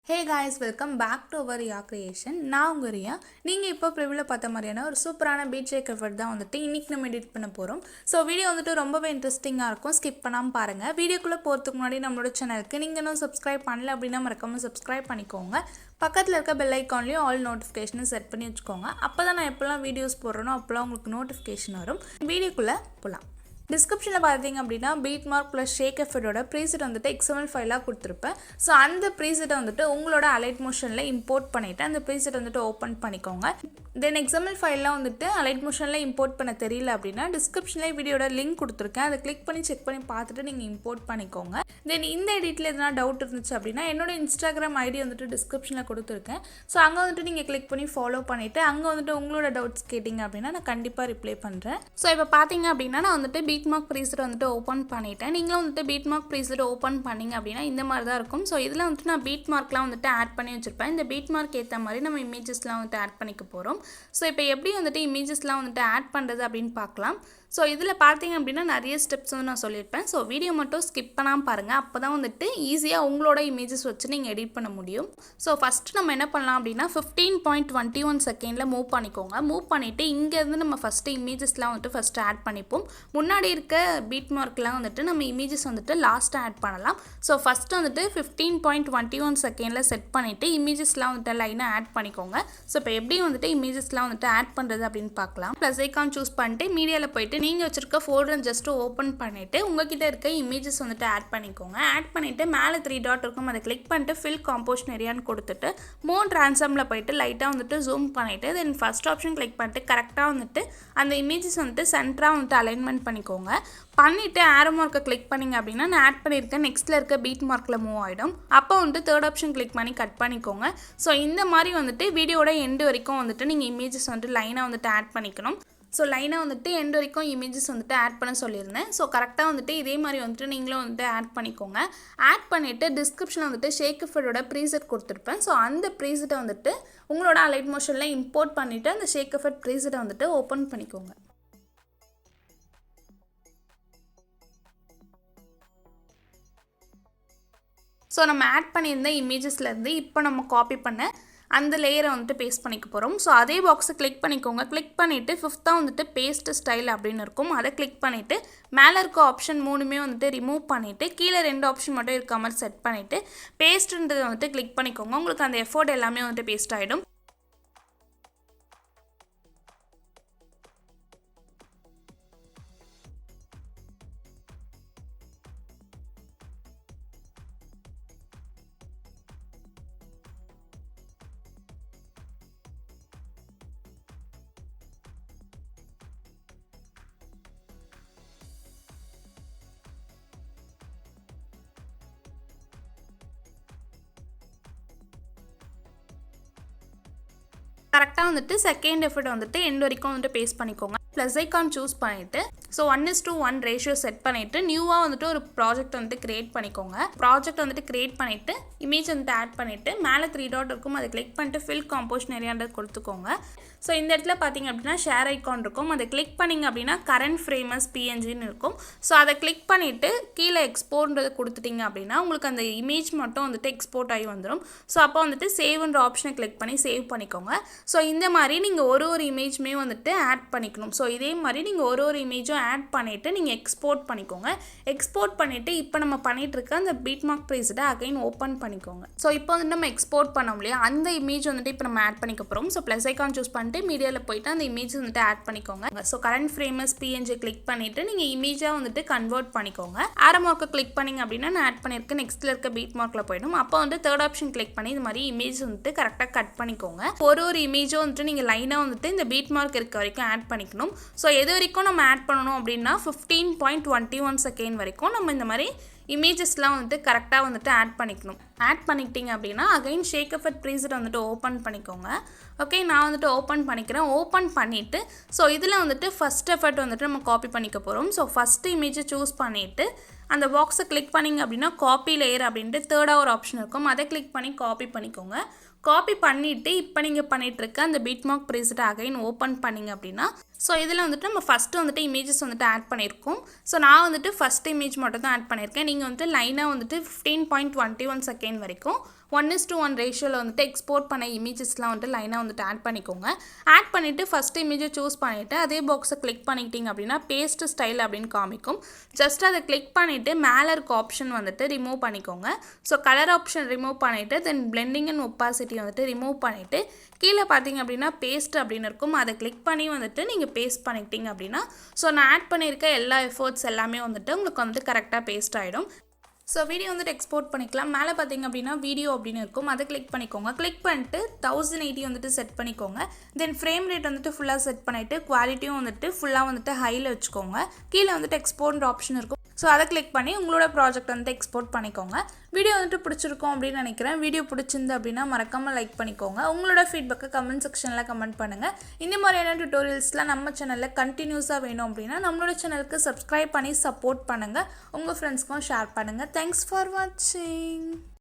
Hey guys, welcome back to our Ria creation. நான் உங்கள் ரியா. நீங்கள் இப்போ ப்ரிவியூவில் பார்த்த மாதிரியான ஒரு சூப்பரான பீச் ஷேக் எஃபர்ட் தான் வந்துட்டு இன்றைக்கி நம்ம எடிட் பண்ண போகிறோம். ஸோ வீடியோ வந்துட்டு ரொம்பவே இன்ட்ரெஸ்டிங்காக இருக்கும், ஸ்கிப் பண்ணாமல் பாருங்கள். வீடியோக்குள்ளே போகிறதுக்கு முன்னாடி நம்மளோட சேனலுக்கு நீங்கள் இன்னும் சப்ஸ்கிரைப் பண்ணல அப்படின்னா மறக்காமல் சப்ஸ்கிரைப் பண்ணிக்கோங்க. பக்கத்தில் இருக்க பெல் ஐக்கான்லேயும் ஆல் நோட்டிஃபிகேஷனை செட் பண்ணி வச்சுக்கோங்க. அப்போ தான் நான் எப்போல்லாம் வீடியோஸ் போடுறேனோ அப்போல்லாம் உங்களுக்கு நோட்டிஃபிகேஷன் வரும். வீடியோக்குள்ளே போகலாம். டிஸ்கிரிப்ஷனில் பார்த்தீங்க அப்படின்னா பீட் மார்க் ப்ளஸ் ஷேக் எஃபர்ட்டோட ப்ரீசெட் வந்துட்டு XML ஃபைலாக கொடுத்துருப்பேன். ஸோ அந்த ப்ரீசெட்டை வந்துட்டு உங்களோட அலைட் மோஷனில் இம்போர்ட் பண்ணிவிட்டு அந்த ப்ரீசெட் வந்துட்டு ஓப்பன் பண்ணிக்கோங்க. தென் XML ஃபைலாம் வந்துட்டு அலைட் மோஷனில் இம்போர்ட் பண்ண தெரியல அப்படின்னா டிஸ்கிரிப்ஷனில் வீடியோட லிங்க் கொடுத்துருக்கேன், அதை கிளிக் பண்ணி செக் பண்ணி பார்த்துட்டு நீங்கள் இம்போர்ட் பண்ணிக்கோங்க. தென் இந்த எடிட்டில் எதனா டவுட் இருந்துச்சு அப்படின்னா என்னோட இன்ஸ்டாகிராம் ஐடி வந்துட்டு டிஸ்கிரிப்ஷனில் கொடுத்துருக்கேன். ஸோ அங்கே வந்துட்டு நீங்கள் கிளிக் பண்ணி ஃபாலோ பண்ணிவிட்டு அங்கே வந்துட்டு உங்களோட டவுட்ஸ் கேட்டிங்க அப்படின்னா நான் கண்டிப்பாக ரிப்ளை பண்ணுறேன். ஸோ இப்போ பார்த்தீங்க அப்படின்னா நான் வந்துட்டு பீட் மார்க் ப்ரீசெட் வந்துட்டு ஓப்பன் பண்ணிட்டேன். நீங்களும் வந்துட்டு பீட் மார்க் ப்ரீசெட் ஓப்பன் பண்ணிங்க அப்படின்னா இந்த மாதிரி தான் இருக்கும். ஸோ இதில் வந்துட்டு நான் பீட் மார்க்லாம் வந்துட்டு ஆட் பண்ணி வச்சுருப்பேன். இந்த பீட் மார்க் ஏற்ற மாதிரி நம்ம இமேஜஸ்லாம் வந்துட்டு ஆட் பண்ணிக்க போகிறோம். ஸோ இப்போ எப்படி வந்துட்டு இமேஜஸ்லாம் வந்துட்டு ஆட் பண்ணுறது அப்படின்னு பார்க்கலாம். ஸோ இதில் பார்த்தீங்க அப்படின்னா நிறைய ஸ்டெப்ஸ் வந்து நான் சொல்லியிருப்பேன். ஸோ வீடியோ மட்டும் ஸ்கிப் பண்ணாமல் பாருங்கள், அப்போ தான் வந்துட்டு ஈஸியாக உங்களோட இமேஜஸ் வச்சு நீங்கள் எடிட் பண்ண முடியும். ஸோ ஃபஸ்ட்டு நம்ம என்ன பண்ணலாம் அப்படின்னா 15.21 செகண்டில் மூவ் பண்ணிக்கோங்க. மூவ் பண்ணிவிட்டு இங்கேருந்து நம்ம ஃபஸ்ட்டு இமேஜஸ்லாம் வந்துட்டு ஃபஸ்ட்டு ஆட் பண்ணிப்போம். முன்னாடி இருக்க பீட் மார்க்லாம் வந்துட்டு நம்ம இமேஜஸ் வந்துட்டு லாஸ்ட்டாக ஆட் பண்ணலாம். ஸோ ஃபஸ்ட்டு வந்துட்டு 15.21 செகண்டில் செட் பண்ணிவிட்டு இமேஜஸ்லாம் வந்துட்டு லைனாக ஆட் பண்ணிக்கோங்க. ஸோ இப்போ எப்படி வந்துட்டு இமேஜஸ்லாம் வந்துட்டு ஆட் பண்ணுறது அப்படின்னு பார்க்கலாம். ப்ளஸ் ஐக்கான் சூஸ் பண்ணிட்டு மீடியாவில் போயிட்டு நீங்கள் வச்சுருக்க ஃபோல்டரை ஜஸ்ட்டு ஓப்பன் பண்ணிவிட்டு உங்ககிட்ட இருக்க இமேஜஸ் வந்துட்டு ஆட் பண்ணிக்கோங்க. ஆட் பண்ணிவிட்டு மேலே 3 டாட் இருக்கும், அதை கிளிக் பண்ணிட்டு ஃபில் காம்போசிஷன் ஏரியான்னு கொடுத்துட்டு மோன் ட்ரான்ஸ்ஃபார்மில் போயிட்டு லைட்டாக வந்துட்டு ஜூம் பண்ணிவிட்டு தென் ஃபஸ்ட் ஆப்ஷன் கிளிக் பண்ணிட்டு கரெக்டாக வந்துட்டு அந்த இமேஜஸ் வந்துட்டு சென்டராக வந்துட்டு அலைன்மெண்ட் பண்ணிக்கோங்க. பண்ணிவிட்டு ஆரோ மார்க்கை கிளிக் பண்ணிங்க அப்படின்னா நான் ஆட் பண்ணியிருக்கேன் நெக்ஸ்ட்டில் இருக்க பீட் மார்க்கில் மூவ் ஆகிடும். அப்போ வந்துட்டு தேர்ட் ஆப்ஷன் கிளிக் பண்ணி கட் பண்ணிக்கோங்க. ஸோ இந்த மாதிரி வந்துட்டு வீடியோட எண்டு வரைக்கும் வந்துட்டு நீங்கள் இமேஜஸ் வந்துட்டு லைனாக வந்துட்டு ஆட் பண்ணிக்கணும். ஸோ லைனாக வந்துட்டு எண்டு வரைக்கும் இமேஜஸ் வந்துட்டு ஆட் பண்ண சொல்லியிருந்தேன். ஸோ கரெக்டாக வந்துட்டு இதே மாதிரி வந்துட்டு நீங்களும் வந்துட்டு ஆட் பண்ணிக்கோங்க. ஆட் பண்ணிவிட்டு டிஸ்கிரிப்ஷனில் வந்துட்டு ஷேக் எஃபர்ட்டோட ப்ரீசெட் கொடுத்துருப்பேன். ஸோ அந்த ப்ரீசெட்டை வந்துட்டு உங்களோட அலைட் மோஷனில் இம்போர்ட் பண்ணிவிட்டு அந்த ஷேக் எஃபர்ட் ப்ரீசெட்டை வந்துட்டு ஓப்பன் பண்ணிக்கோங்க. ஸோ நம்ம ஆட் பண்ணியிருந்த இமேஜஸ்லேருந்து இப்போ நம்ம காப்பி பண்ண அந்த லேயரை வந்துட்டு பேஸ்ட் பண்ணிக்க போகிறோம். ஸோ அதே பாக்ஸை கிளிக் பண்ணிக்கோங்க. கிளிக் பண்ணிவிட்டு 5th வந்துட்டு பேஸ்ட் ஸ்டைல் அப்படின்னு இருக்கும், அதை கிளிக் பண்ணிவிட்டு மேலே இருக்க ஆப்ஷன் 3மே வந்துட்டு ரிமூவ் பண்ணிவிட்டு கீழே 2 ஆப்ஷன் மட்டும் இருக்க மாதிரி செட் பண்ணிவிட்டு பேஸ்ட்டுன்றதை வந்துட்டு கிளிக் பண்ணிக்கோங்க. உங்களுக்கு அந்த எஃபோர்ட் எல்லாமே வந்துட்டு பேஸ்ட் ஆகிடும். கரெக்டாக வந்துட்டு செகண்ட் எஃபர்ட் வந்துட்டு எண்ட் வரைக்கும் வந்துட்டு பேஸ்ட் பண்ணிக்கோங்க. ப்ளஸ் ஐக்கான் சூஸ் பண்ணிவிட்டு ஸோ 1:1 ரேஷியோ செட் பண்ணிவிட்டு நியூவாக வந்துட்டு ஒரு ப்ராஜெக்ட் வந்துட்டு க்ரியேட் பண்ணிக்கோங்க. ப்ராஜெக்ட் வந்துட்டு க்ரியேட் பண்ணிவிட்டு இமேஜ் வந்துட்டு ஆட் பண்ணிவிட்டு மேலே 3 டாட் இருக்கும், அதை கிளிக் பண்ணிட்டு ஃபில் காம்போசிஷன் ஏரியான்றது கொடுத்துக்கோங்க. ஸோ இந்த இடத்துல பார்த்தீங்க அப்படின்னா ஷேர் ஐக்கான் இருக்கும், அதை கிளிக் பண்ணிங்க அப்படின்னா கரண்ட் ஃப்ரேமஸ் PNGன்னு இருக்கும். ஸோ அதை கிளிக் பண்ணிவிட்டு கீழே எக்ஸ்போர்ட்ன்றது கொடுத்துட்டிங்க அப்படின்னா உங்களுக்கு அந்த இமேஜ் மட்டும் வந்துட்டு எக்ஸ்போர்ட் ஆகி வந்துடும். ஸோ அப்போ வந்துட்டு சேவ்ன்ற ஆப்ஷனை கிளிக் பண்ணி சேவ் பண்ணிக்கோங்க. ஸோ இந்த மாதிரி நீங்கள் ஒரு இமேஜுமே வந்துட்டு ஆட் பண்ணிக்கணும். ஸோ இதே மாதிரி நீங்கள் ஒரு இமேஜும் ஆட் பண்ணிவிட்டு நீங்கள் எக்ஸ்போர்ட் பண்ணிக்கோங்க. எக்ஸ்போர்ட் பண்ணிவிட்டு இப்போ நம்ம பண்ணிகிட்டு இருக்க அந்த பீட் மார்க் ப்ரீசெட்டை அகைன் ஓப்பன் பண்ணிக்கோங்க. ஸோ இப்போ வந்துட்டு நம்ம எக்ஸ்போர்ட் பண்ணோம் இல்லையா, அந்த இமேஜ் வந்துட்டு இப்போ நம்ம ஆட் பண்ணிக்க போகிறோம். ஸோ ப்ளஸ் ஐக்கான் சூஸ் பண்ணிட்டு மீடியாவில் போயிட்டு அந்த இமேஜ் வந்துட்டு ஆட் பண்ணிக்கோங்க. ஸோ கரண்ட் ஃப்ரேமஸ் PNG கிளிக் பண்ணிவிட்டு நீங்கள் இமேஜாக வந்துட்டு கன்வெர்ட் பண்ணிக்கோங்க. ஆரோ மார்க்கை கிளிக் பண்ணிங்க அப்படின்னா நான் ஆட் பண்ணியிருக்கேன் நெக்ஸ்ட்டில் இருக்க பீட் மார்க்கில் போயிடும். அப்போ வந்து தேர்ட் ஆப்ஷன் கிளிக் பண்ணி இது மாதிரி இமேஜ் வந்துட்டு கரெக்டாக கட் பண்ணிக்கோங்க. ஒரு இமேஜும் வந்துட்டு நீங்கள் லைனாக வந்துட்டு இந்த பீட் மார்க் இருக்க வரைக்கும் ஆட் பண்ணிக்கணும். ஸோ எது வரைக்கும் நம்ம ஆட் பண்ணணும் அப்படின்னா 15.21 செகண்ட் வரைக்கும் நம்ம இந்த மாதிரி இமேஜஸ்லாம் வந்துட்டு கரெக்டாக வந்துட்டு ஆட் பண்ணிக்கணும். ஆட் பண்ணிக்கிட்டிங்க அப்படின்னா அகைன் ஷேக் எஃபர்ட் ப்ரீசெட் வந்துட்டு ஓப்பன் பண்ணிக்கோங்க. ஓகே, நான் வந்துட்டு ஓப்பன் பண்ணிக்கிறேன். ஓப்பன் பண்ணிவிட்டு ஸோ இதில் வந்துட்டு ஃபஸ்ட் எஃபர்ட் வந்துட்டு நம்ம காப்பி பண்ணிக்க போகிறோம். ஸோ ஃபஸ்ட்டு இமேஜை சூஸ் பண்ணிவிட்டு அந்த பாக்ஸை கிளிக் பண்ணிங்க அப்படின்னா காப்பி லேயர் அப்படின்ட்டு தேர்டாக ஒரு ஆப்ஷன் இருக்கும். அதை கிளிக் பண்ணி காப்பி பண்ணிக்கோங்க. காப்பி பண்ணிவிட்டு இப்போ நீங்கள் பண்ணிகிட்ருக்க அந்த பீட்மார்க் ப்ரீசெட்டை அகைன் ஓப்பன் பண்ணிங்க அப்படின்னா ஸோ இதில் வந்துட்டு நம்ம ஃபஸ்ட்டு வந்துட்டு இமேஜஸ் வந்துட்டு ஆட் பண்ணியிருக்கோம். ஸோ நான் வந்துட்டு ஃபஸ்ட் இமேஜ் மட்டும் தான் ஆட் பண்ணியிருக்கேன். நீங்கள் வந்துட்டு லைனாக வந்துட்டு 15.21 செகண்ட் வரைக்கும் 1:1 ரேஷியோவில் வந்துட்டு எக்ஸ்போர்ட் பண்ண இமேஜஸ்லாம் வந்துட்டு லைனாக வந்துட்டு ஆட் பண்ணிக்கோங்க. ஆட் பண்ணிவிட்டு ஃபஸ்ட் இமேஜை சூஸ் பண்ணிவிட்டு அதே பாக்ஸை கிளிக் பண்ணிக்கிட்டிங்க அப்படின்னா பேஸ்ட் ஸ்டைல் அப்படின்னு காமிக்கும். ஜஸ்ட் அதை கிளிக் பண்ணிவிட்டு மேலே இருக்க ஆப்ஷன் வந்துட்டு ரிமூவ் பண்ணிக்கோங்க. ஸோ கலர் ஆப்ஷன் ரிமூவ் பண்ணிவிட்டு தென் பிளெண்டிங் அண்ட் ஒப்பாசிட்டி வந்துட்டு ரிமூவ் பண்ணிவிட்டு கீழே பார்த்தீங்க அப்படின்னா பேஸ்ட் அப்படின்னு இருக்கும். அதை கிளிக் பண்ணி வந்துட்டு நீங்கள் பேஸ்ட் பண்ணிக்கிட்டீங்க அப்படின்னா ஸோ நான் ஆட் பண்ணியிருக்க எல்லா எஃபர்ட்ஸ் எல்லாமே வந்துட்டு உங்களுக்கு வந்துட்டு கரெக்டாக பேஸ்ட் ஆகிடும். ஸோ வீடியோ வந்துட்டு எக்ஸ்போர்ட் பண்ணிக்கலாம். மேலே பார்த்தீங்க அப்படின்னா வீடியோ அப்படின்னு இருக்கும். அதை கிளிக் பண்ணிக்கோங்க. கிளிக் பண்ணிட்டு 1080 வந்துட்டு செட் பண்ணிக்கோங்க. தென் ஃப்ரேம் ரேட் வந்துட்டு ஃபுல்லாக செட் பண்ணிவிட்டு குவாலிட்டியும் வந்துட்டு ஃபுல்லாக வந்துட்டு ஹையில் வச்சுக்கோங்க. கீழே வந்துட்டு எக்ஸ்போர்ட் ஆப்ஷன் இருக்கும். ஸோ அதை கிளிக் பண்ணி உங்களோட ப்ராஜெக்ட் வந்துட்டு எக்ஸ்போர்ட் பண்ணிக்கோங்க. வீடியோ வந்துட்டு பிடிச்சிருக்கும் அப்படின்னு நினைக்கிறேன். வீடியோ பிடிச்சிருந்து அப்படின்னா மறக்காமல் லைக் பண்ணிக்கோங்க. உங்களோட ஃபீட்பேக்கை கமெண்ட் செக்ஷனில் கமெண்ட் பண்ணுங்கள். இந்த மாதிரியான டியூட்டோரியல்ஸ்லாம் நம்ம சேனலில் கண்டினியூஸாக வேணும் அப்படின்னா நம்மளோட சேனலுக்கு சப்ஸ்கிரைப் பண்ணி சப்போர்ட் பண்ணுங்கள். உங்கள் ஃப்ரெண்ட்ஸ்க்கும் ஷேர் பண்ணுங்கள். தேங்க்ஸ் ஃபார் வாட்சிங்.